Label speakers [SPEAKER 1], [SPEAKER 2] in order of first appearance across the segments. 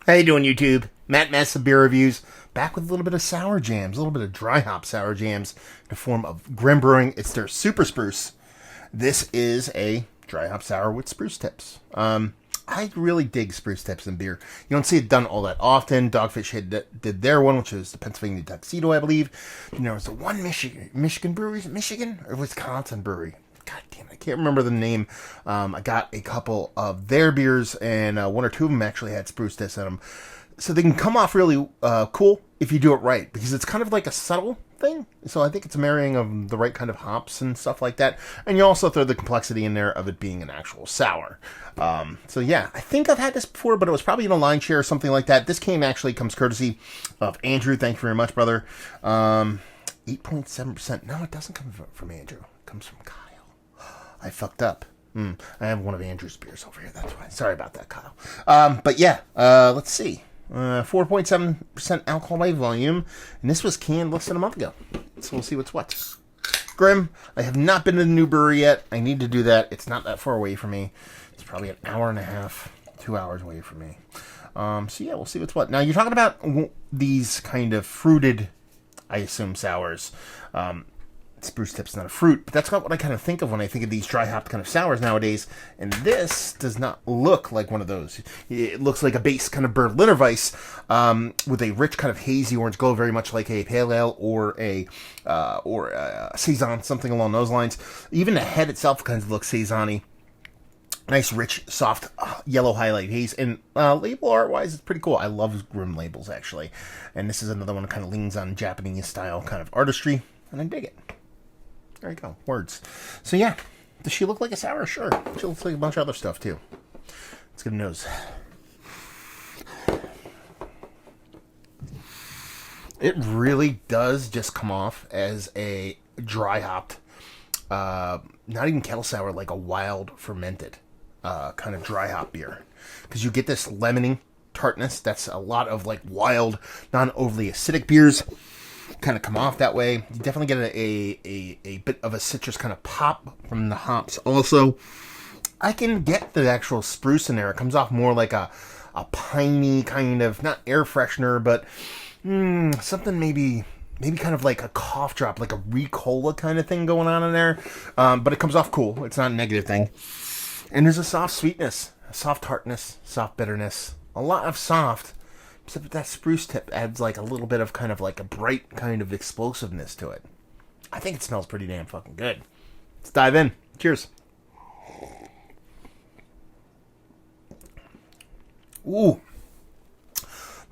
[SPEAKER 1] How you doing, YouTube? Matt Mess of Beer Reviews, back with a little bit of sour jams, a little bit of dry hop sour jams in the form of Grimm Brewing. It's their Super Spruce. This is a dry hop sour with spruce tips. I really dig spruce tips in beer. You don't see it done all that often. Dogfish did their one, which is the Pennsylvania Tuxedo, I believe. And there was the one Michigan brewery, Michigan or Wisconsin brewery. God damn it, I can't remember the name. I got a couple of their beers, and one or two of them actually had spruce tips in them. So they can come off really cool if you do it right, because it's kind of like a subtle thing. So I think it's a marrying of the right kind of hops and stuff like that. And you also throw the complexity in there of it being an actual sour. So yeah, I think I've had this before, but it was probably in a line share or something like that. This comes courtesy of Andrew. Thank you very much, brother. 8.7%. No, it doesn't come from Andrew. It comes from Kyle. I fucked up. I have one of Andrew's beers over here. That's why. Sorry about that, Kyle. But yeah, let's see. 4.7% alcohol by volume. And this was canned less than a month ago. So we'll see what's what. Grimm. I have not been to the new brewery yet. I need to do that. It's not that far away from me. It's probably an hour and a half, 2 hours away from me. So yeah, we'll see what's what. Now, you're talking about these kind of fruited, I assume, sours. Spruce tip's not a fruit, but that's not what I kind of think of when I think of these dry hopped kind of sours nowadays. And this does not look like one of those. It looks like a base kind of Berliner Weiss with a rich kind of hazy orange glow, very much like a pale ale or a saison, something along those lines. Even the head itself kind of looks saison-y. Nice, rich, soft yellow highlight haze. And label art-wise, it's pretty cool. I love Grimm labels, actually. And this is another one that kind of leans on Japanese-style kind of artistry, and I dig it. There you go. Words. So yeah. Does she look like a sour? Sure. She looks like a bunch of other stuff too. Let's get a nose. It really does just come off as a dry hopped, not even kettle sour, like a wild fermented kind of dry hop beer. Because you get this lemony tartness. That's a lot of like wild, non-overly acidic beers kind of come off that way. You definitely get a bit of a citrus kind of pop from the hops. Also, I can get the actual spruce in there. It comes off more like a piney kind of, not air freshener, but something maybe kind of like a cough drop, like a Ricola kind of thing going on in there. But it comes off cool. It's not a negative thing. And there's a soft sweetness, a soft tartness, soft bitterness, a lot of soft. Except that spruce tip adds like a little bit of kind of like a bright kind of explosiveness to it. I think it smells pretty damn fucking good. Let's dive in. Cheers. Ooh.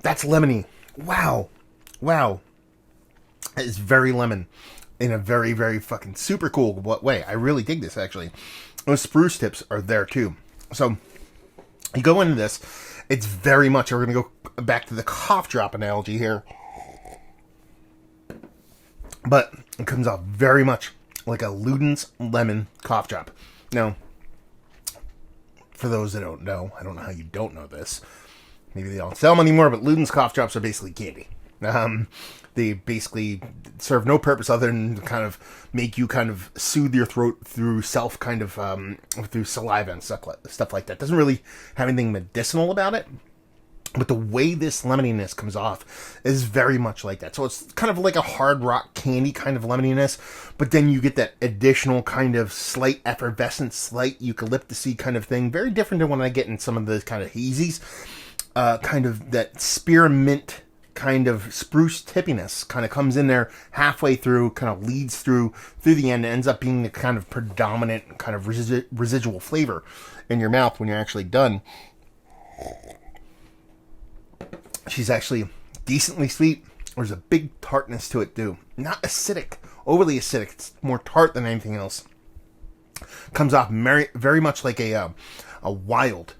[SPEAKER 1] That's lemony. Wow. Wow. That is very lemon. In a very, very fucking super cool way. I really dig this, actually. Those spruce tips are there, too. So, you go into this. It's very much, we're going to go back to the cough drop analogy here. But it comes off very much like a Luden's lemon cough drop. Now, for those that don't know, I don't know how you don't know this. Maybe they don't sell them anymore, but Luden's cough drops are basically candy. They basically serve no purpose other than to kind of make you kind of soothe your throat through through saliva and stuff like that. Doesn't really have anything medicinal about it. But the way this lemoniness comes off is very much like that. So it's kind of like a hard rock candy kind of lemoniness, but then you get that additional kind of slight effervescent, slight eucalyptusy kind of thing. Very different than what I get in some of the kind of hazies. Kind of that spearmint kind of spruce tippiness kind of comes in there halfway through, kind of leads through the end, ends up being the kind of predominant kind of residual flavor in your mouth when you're actually done. She's actually decently sweet. There's a big tartness to it too. Not acidic, overly acidic. It's more tart than anything else. Comes off very much like a wild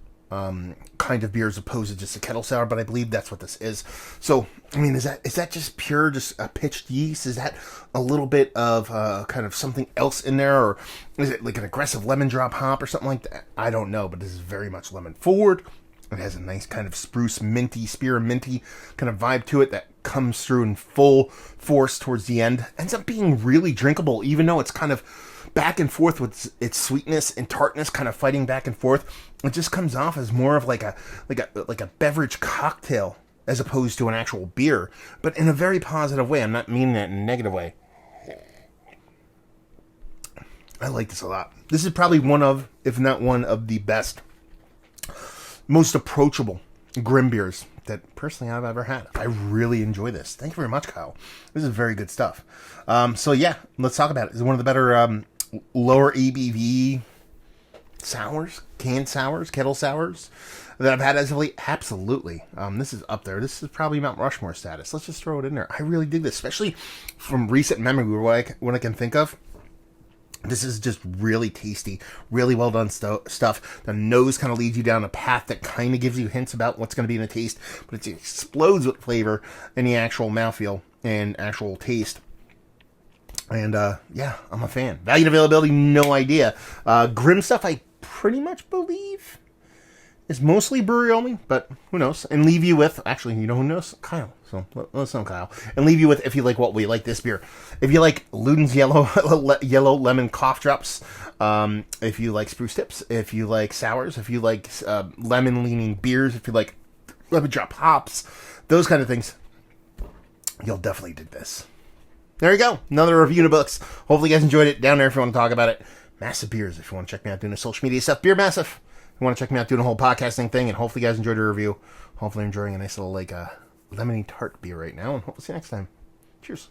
[SPEAKER 1] kind of beer as opposed to just a kettle sour, but I believe that's what this is. So, I mean, is that just pure, just a pitched yeast? Is that a little bit of kind of something else in there, or is it like an aggressive lemon drop hop or something like that? I don't know, but this is very much lemon forward. It has a nice kind of spruce minty, spearminty kind of vibe to it that comes through in full force towards the end. Ends up being really drinkable, even though it's kind of back and forth with its sweetness and tartness, kind of fighting back and forth. It just comes off as more of like a beverage cocktail as opposed to an actual beer, but in a very positive way. I'm not meaning it in a negative way. I like this a lot. This is probably one of, if not one of the best, most approachable Grimm beers that personally I've ever had. I really enjoy this. Thank you very much, Kyle. This is very good stuff. So yeah, let's talk about it. It's one of the better lower ABV sours, canned sours, kettle sours that I've had as of late. Absolutely. This is up there. This is probably Mount Rushmore status. Let's just throw it in there. I really dig this, especially from recent memory, what I can think of. This is just really tasty, really well done stuff. The nose kind of leads you down a path that kind of gives you hints about what's going to be in the taste, but it explodes with flavor in the actual mouthfeel and actual taste. And yeah, I'm a fan. Value and availability, no idea. Grimm stuff, I pretty much believe is mostly brewery only, but who knows? And leave you with, actually, you know who knows? Kyle. So let us know, Kyle. And leave you with, if you like what we like this beer. If you like Luden's yellow lemon cough drops, if you like Spruce tips, if you like sours, if you like lemon leaning beers, if you like lemon drop hops, those kind of things, you'll definitely dig this. There you go. Another review in the books. Hopefully you guys enjoyed it. Down there if you want to talk about it. Massive Beers if you want to check me out doing the social media stuff. Beer Massive. If you want to check me out doing the whole podcasting thing. And hopefully you guys enjoyed the review. Hopefully you're enjoying a nice little lemony tart beer right now. And hope to see you next time. Cheers.